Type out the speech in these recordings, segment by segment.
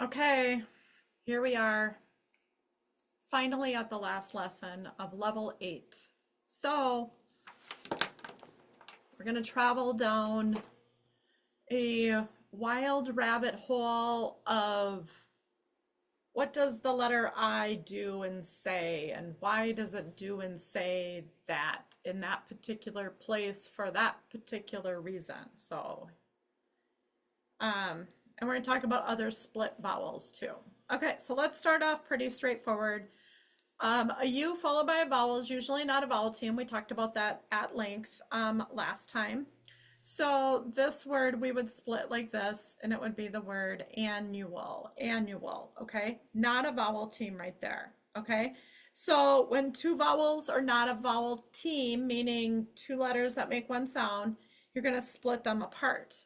Okay, here we are, finally at the last lesson of level 8. So we're going to travel down a wild rabbit hole of what does the letter I do and say, and why does it do and say that in that particular place for that particular reason. And we're going to talk about other split vowels too. Okay, so let's start off pretty straightforward. A U followed by a vowel is usually not a vowel team. We talked about that at length last time. So this word we would split like this, and it would be the word annual, okay? Not a vowel team right there, okay? So when two vowels are not a vowel team, meaning two letters that make one sound, you're going to split them apart.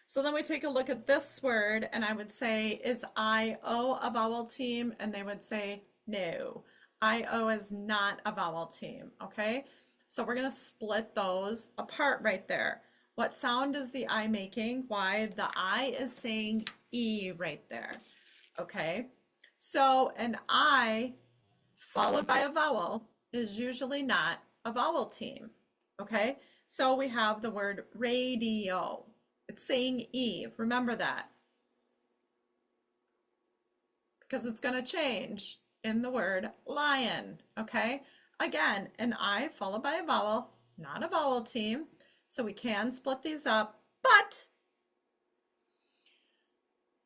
So then we take a look at this word, and I would say, is I-O a vowel team? And they would say, no. I-O is not a vowel team, okay? So we're going to split those apart right there. What sound is the I making? Why? The I is saying E right there, okay? So an I followed by a vowel is usually not a vowel team, okay? So we have the word radio. It's saying E, remember that, because it's going to change in the word lion, okay? Again, an I followed by a vowel, not a vowel team, so we can split these up, but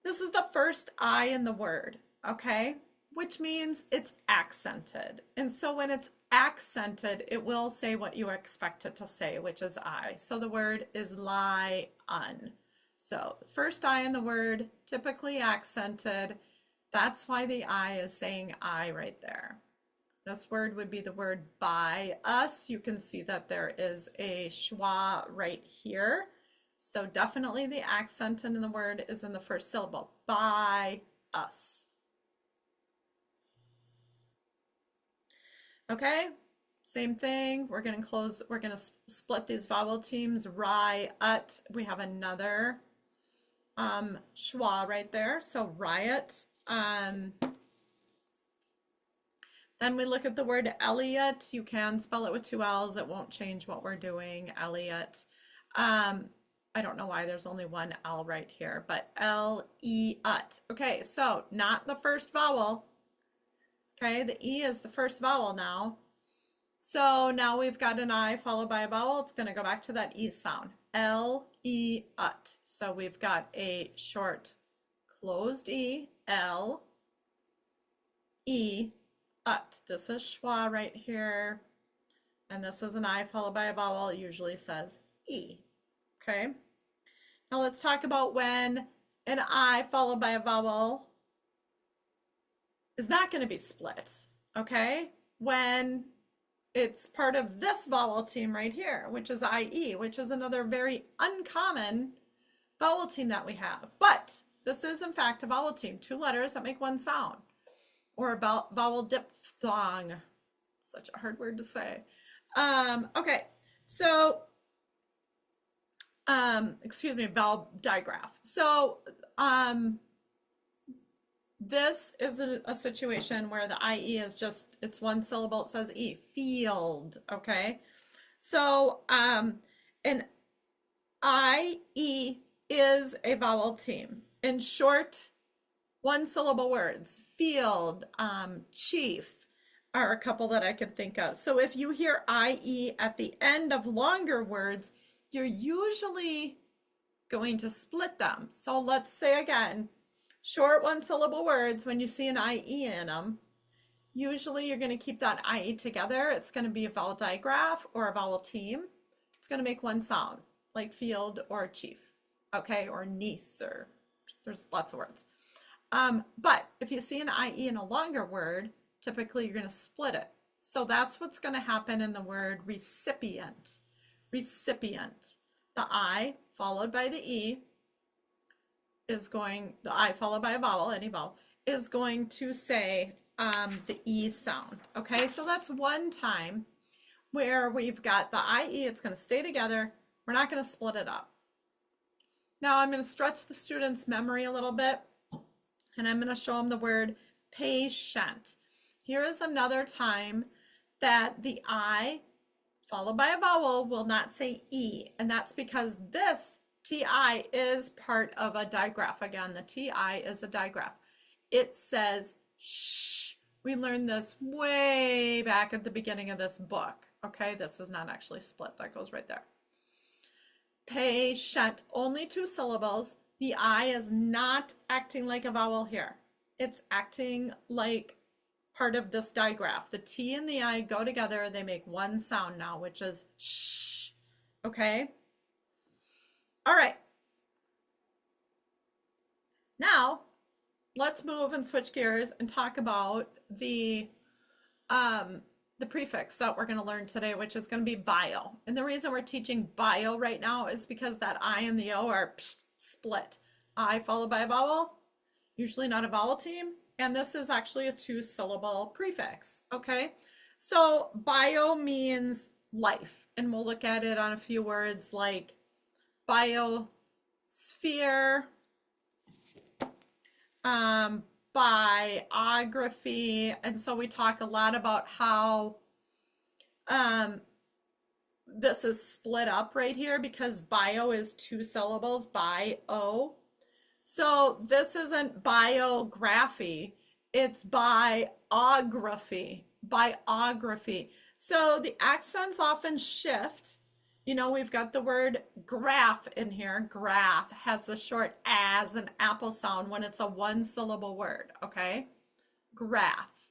this is the first I in the word, okay? Which means it's accented. And so when it's accented, it will say what you expect it to say, which is I. So the word is lion. So first I in the word, typically accented. That's why the I is saying I right there. This word would be the word by us. You can see that there is a schwa right here. So definitely the accent in the word is in the first syllable, by us. Okay, same thing. We're going to split these vowel teams, riot. We have another schwa right there. So riot. Then we look at the word Elliot. You can spell it with two L's. It won't change what we're doing. Elliot. I don't know why there's only one L right here, but L-E-ut. Okay, so not the first vowel. Okay, the E is the first vowel now. So now we've got an I followed by a vowel. It's going to go back to that E sound. L-E-ut. So we've got a short closed E, L, E, ut. This is schwa right here. And this is an I followed by a vowel. It usually says E. Okay. Now let's talk about when an I followed by a vowel is not going to be split. Okay. When it's part of this vowel team right here, which is IE, which is another very uncommon vowel team that we have. But this is in fact a vowel team, two letters that make one sound, or a vowel diphthong. Such a hard word to say. Okay, so excuse me, vowel digraph. So this is a situation where the IE is just, it's one syllable, it says E, field, okay? So an IE is a vowel team. In short, one syllable words, field, chief are a couple that I can think of. So if you hear IE at the end of longer words, you're usually going to split them. So let's say again, short one syllable words, when you see an IE in them, usually you're going to keep that IE together. It's going to be a vowel digraph or a vowel team. It's going to make one sound, like field or chief, okay, or niece, or there's lots of words. But if you see an IE in a longer word, typically you're going to split it. So that's what's going to happen in the word recipient. Recipient. The I followed by the E is going, the I followed by a vowel, any vowel, is going to say the E sound. Okay, so that's one time where we've got the IE, it's going to stay together. We're not going to split it up. Now I'm going to stretch the student's memory a little bit, and I'm going to show them the word patient. Here is another time that the I followed by a vowel will not say E, and that's because this TI is part of a digraph. Again, the TI is a digraph. It says shh. We learned this way back at the beginning of this book. Okay, this is not actually split. That goes right there. Patient, only 2 syllables. The I is not acting like a vowel here. It's acting like part of this digraph. The T and the I go together. They make one sound now, which is shh. Okay? All right. Now, let's move and switch gears and talk about the prefix that we're going to learn today, which is going to be bio. And the reason we're teaching bio right now is because that I and the O are split. I followed by a vowel, usually not a vowel team. And this is actually a 2-syllable prefix, okay? So bio means life. And we'll look at it on a few words like biosphere, biography. And so we talk a lot about how this is split up right here because bio is 2 syllables, bio. So this isn't biography, it's biography, biography. So the accents often shift. You know, we've got the word graph in here. Graph has the short as an apple sound when it's a 1-syllable word, okay? Graph,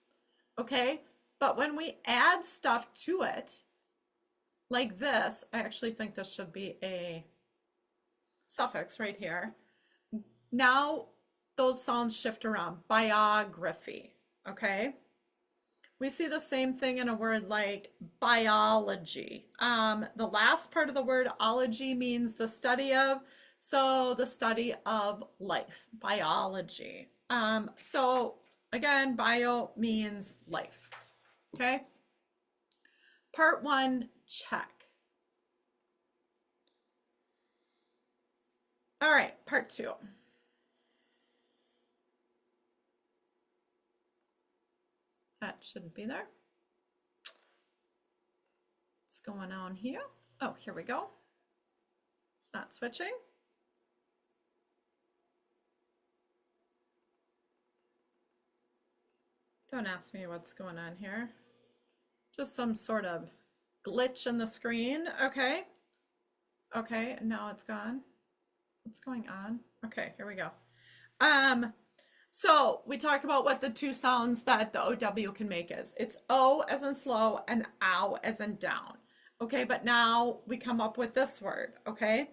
okay? But when we add stuff to it, like this, I actually think this should be a suffix right here. Now those sounds shift around. Biography, okay? We see the same thing in a word like biology. The last part of the word ology means the study of, so the study of life, biology. So again, bio means life, okay? Part 1, check. All right, part 2. That shouldn't be there. What's going on here? Oh, here we go. It's not switching. Don't ask me what's going on here. Just some sort of glitch in the screen. Okay. Okay, and now it's gone. What's going on? Okay, here we go. So we talk about what the 2 sounds that the OW can make is. It's O as in slow and ow as in down. Okay, but now we come up with this word, okay?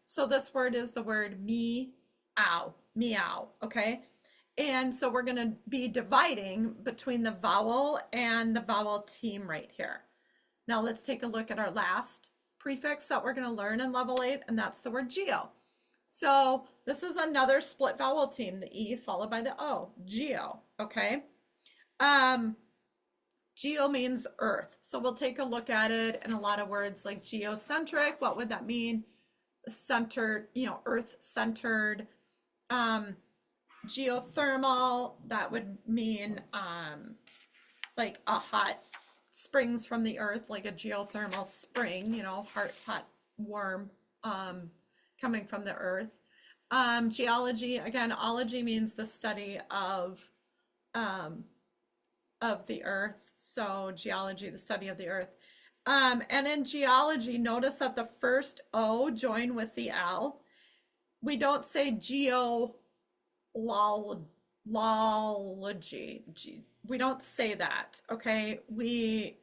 So this word is the word meow, meow, okay? And so we're gonna be dividing between the vowel and the vowel team right here. Now let's take a look at our last prefix that we're gonna learn in level 8, and that's the word GEO. So this is another split vowel team, the E followed by the O, GEO, okay? GEO means earth. So we'll take a look at it in a lot of words like geocentric. What would that mean? Centered, you know, earth-centered. Geothermal, that would mean like a hot springs from the earth, like a geothermal spring, you know, hot, warm, coming from the earth. Geology, again, ology means the study of the earth. So geology, the study of the earth. And in geology, notice that the first O join with the L. We don't say geology. We don't say that, okay? We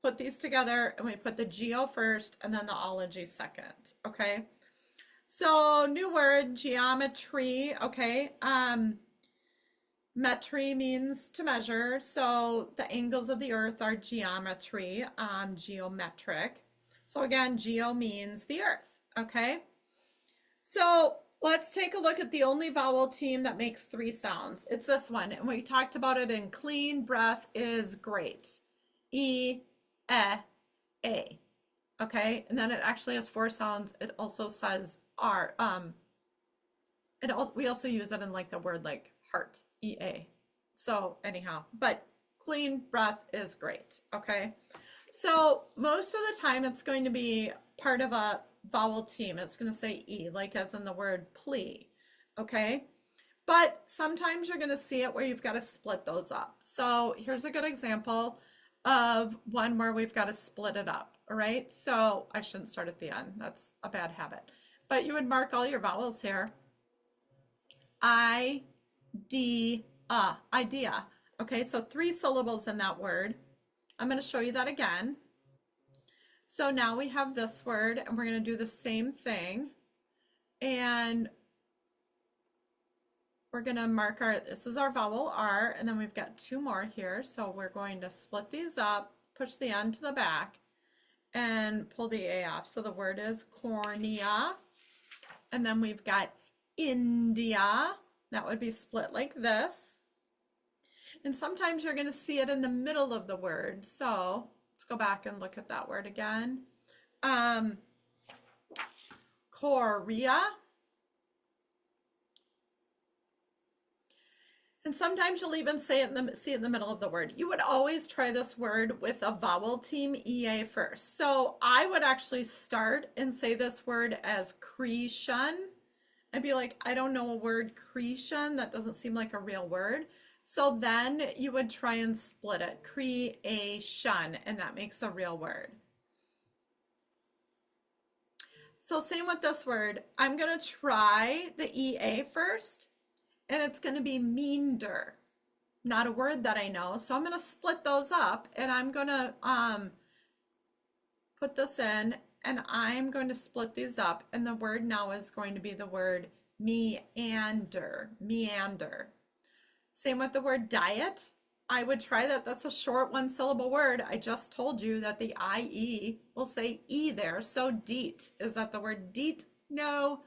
put these together and we put the geo first and then the ology second, okay? So new word, geometry, okay? Metry means to measure, so the angles of the earth are geometry, geometric. So again, geo means the earth, okay? So let's take a look at the only vowel team that makes 3 sounds. It's this one, and we talked about it in clean breath is great. E, A. Okay, and then it actually has four sounds. It also says R. We also use it in like the word like heart, EA. So anyhow, but clean breath is great. Okay, so most of the time it's going to be part of a vowel team. It's going to say E, like as in the word plea. Okay, but sometimes you're going to see it where you've got to split those up. So here's a good example of one where we've got to split it up. All right, so I shouldn't start at the end. That's a bad habit. But you would mark all your vowels here. Idea. Idea. Okay, so 3 syllables in that word. I'm going to show you that again. So now we have this word, and we're going to do the same thing. And we're going to mark this is our vowel R, and then we've got 2 more here. So we're going to split these up, push the N to the back, and pull the A off. So the word is cornea. And then we've got India. That would be split like this. And sometimes you're going to see it in the middle of the word. So let's go back and look at that word again. Korea. And sometimes you'll even see it in the middle of the word. You would always try this word with a vowel team EA first. So I would actually start and say this word as creation. I'd be like, I don't know a word, creation. That doesn't seem like a real word. So then you would try and split it, creation, and that makes a real word. So same with this word. I'm going to try the EA first, and it's going to be meander. Not a word that I know. So I'm going to split those up, and I'm going to put this in, and I'm going to split these up, and the word now is going to be the word meander, meander. Same with the word diet. I would try that. That's a short 1-syllable word. I just told you that the IE will say E there. So deet. Is that the word deet? No,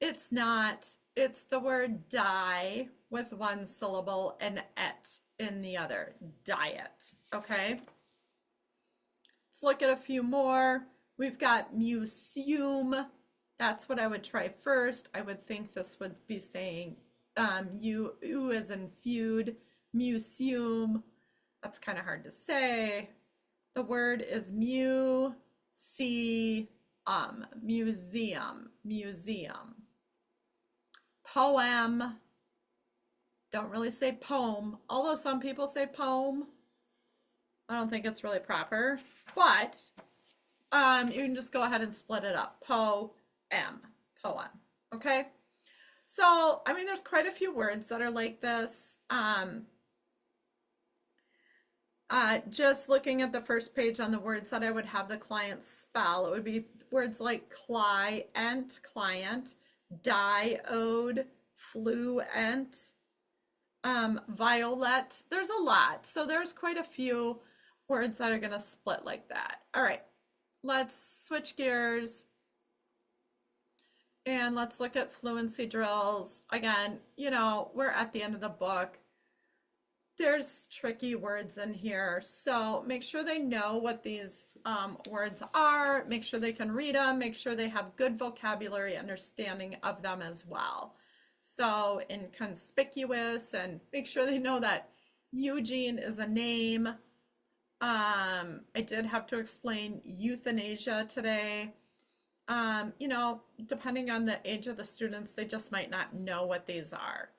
it's not. It's the word die with 1 syllable and et in the other. Diet. Okay. Let's look at a few more. We've got museum. That's what I would try first. I would think this would be saying U as in feud, museum. That's kind of hard to say. The word is museum, museum. Poem. Don't really say poem, although some people say poem. I don't think it's really proper, but you can just go ahead and split it up. Poem, poem. Okay. So, I mean, there's quite a few words that are like this. Just looking at the first page on the words that I would have the client spell, it would be words like client, client, diode, fluent, violet. There's a lot. So there's quite a few words that are going to split like that. All right, let's switch gears. And let's look at fluency drills. Again, you know, we're at the end of the book. There's tricky words in here. So make sure they know what these words are. Make sure they can read them. Make sure they have good vocabulary understanding of them as well. So inconspicuous, and make sure they know that Eugene is a name. I did have to explain euthanasia today. You know, depending on the age of the students, they just might not know what these are.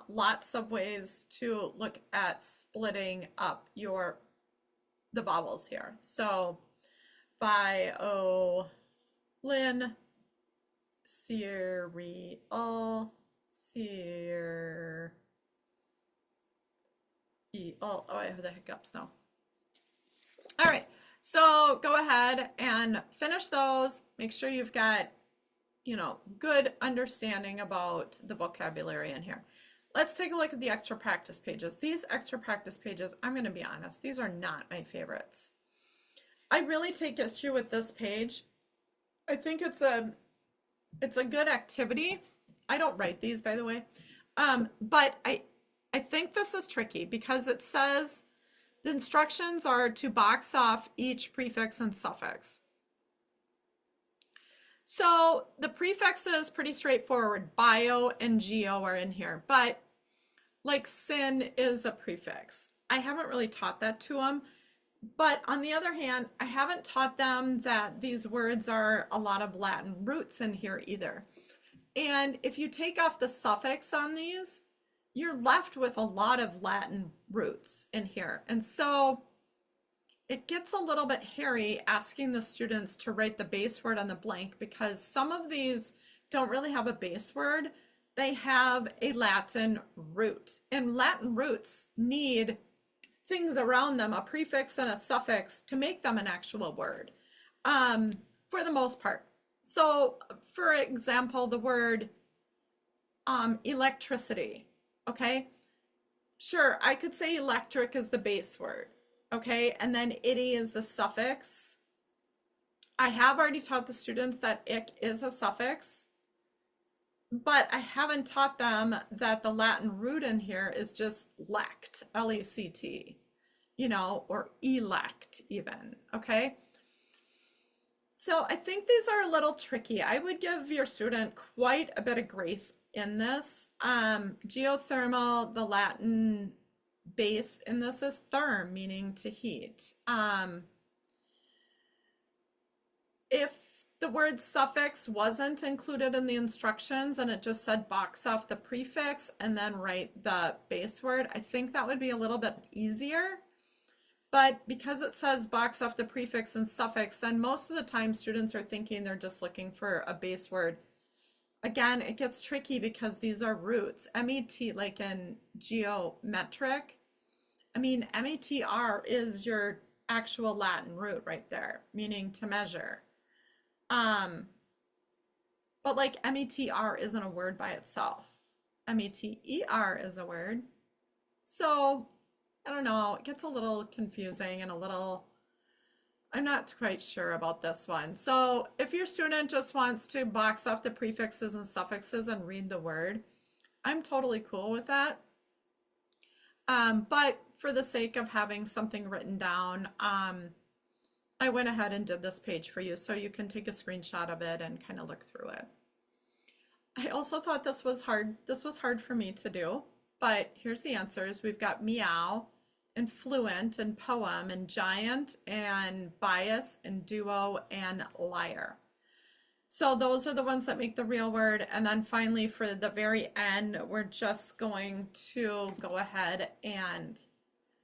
Lots of ways to look at splitting up the vowels here. So, violin, cereal, oh, I have the hiccups now. All right. So go ahead and finish those. Make sure you've got, you know, good understanding about the vocabulary in here. Let's take a look at the extra practice pages. These extra practice pages, I'm going to be honest, these are not my favorites. I really take issue with this page. I think it's a good activity. I don't write these, by the way. But I think this is tricky because it says The instructions are to box off each prefix and suffix. So the prefix is pretty straightforward. Bio and GEO are in here, but like sin is a prefix. I haven't really taught that to them. But on the other hand, I haven't taught them that these words are a lot of Latin roots in here either. And if you take off the suffix on these, you're left with a lot of Latin roots in here. And so it gets a little bit hairy asking the students to write the base word on the blank because some of these don't really have a base word. They have a Latin root, and Latin roots need things around them, a prefix and a suffix, to make them an actual word, for the most part. So, for example, the word electricity, okay? Sure, I could say electric is the base word, okay? And then itty is the suffix. I have already taught the students that ick is a suffix, but I haven't taught them that the Latin root in here is just lect, L-E-C-T, you know, or elect even, okay? So I think these are a little tricky. I would give your student quite a bit of grace in this. Geothermal, the Latin base in this is therm, meaning to heat. If the word suffix wasn't included in the instructions and it just said box off the prefix and then write the base word, I think that would be a little bit easier. But because it says box off the prefix and suffix, then most of the time students are thinking they're just looking for a base word. Again, it gets tricky because these are roots. MET, like in geometric, I mean, METR is your actual Latin root right there, meaning to measure. But like METR isn't a word by itself. METER is a word. So I don't know, it gets a little confusing and a little, I'm not quite sure about this one. So if your student just wants to box off the prefixes and suffixes and read the word, I'm totally cool with that. But for the sake of having something written down, I went ahead and did this page for you so you can take a screenshot of it and kind of look through it. I also thought this was hard. This was hard for me to do, but here's the answers. We've got meow and fluent and poem and giant and bias and duo and liar. So those are the ones that make the real word. And then finally for the very end, we're just going to go ahead and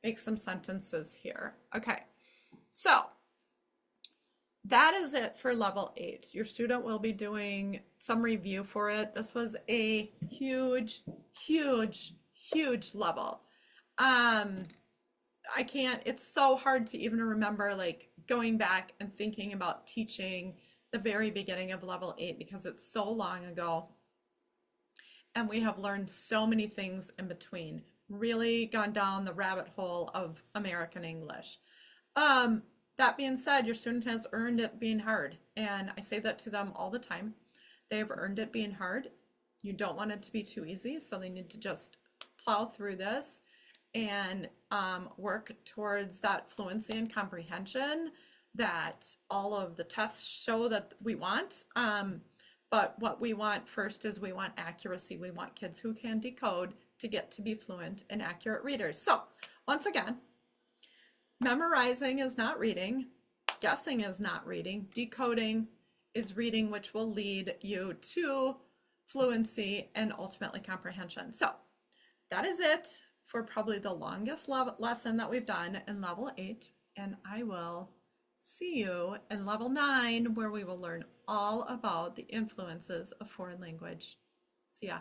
make some sentences here. Okay, so that is it for level 8. Your student will be doing some review for it. This was a huge, huge, huge level. I can't, it's so hard to even remember like going back and thinking about teaching the very beginning of level 8 because it's so long ago. And we have learned so many things in between, really gone down the rabbit hole of American English. That being said, your student has earned it being hard. And I say that to them all the time. They've earned it being hard. You don't want it to be too easy, so they need to just plow through this and work towards that fluency and comprehension that all of the tests show that we want. But what we want first is we want accuracy. We want kids who can decode to get to be fluent and accurate readers. So once again, memorizing is not reading, guessing is not reading, decoding is reading, which will lead you to fluency and ultimately comprehension. So that is it for probably the longest lesson that we've done in level 8, and I will see you in level 9 where we will learn all about the influences of foreign language. See ya.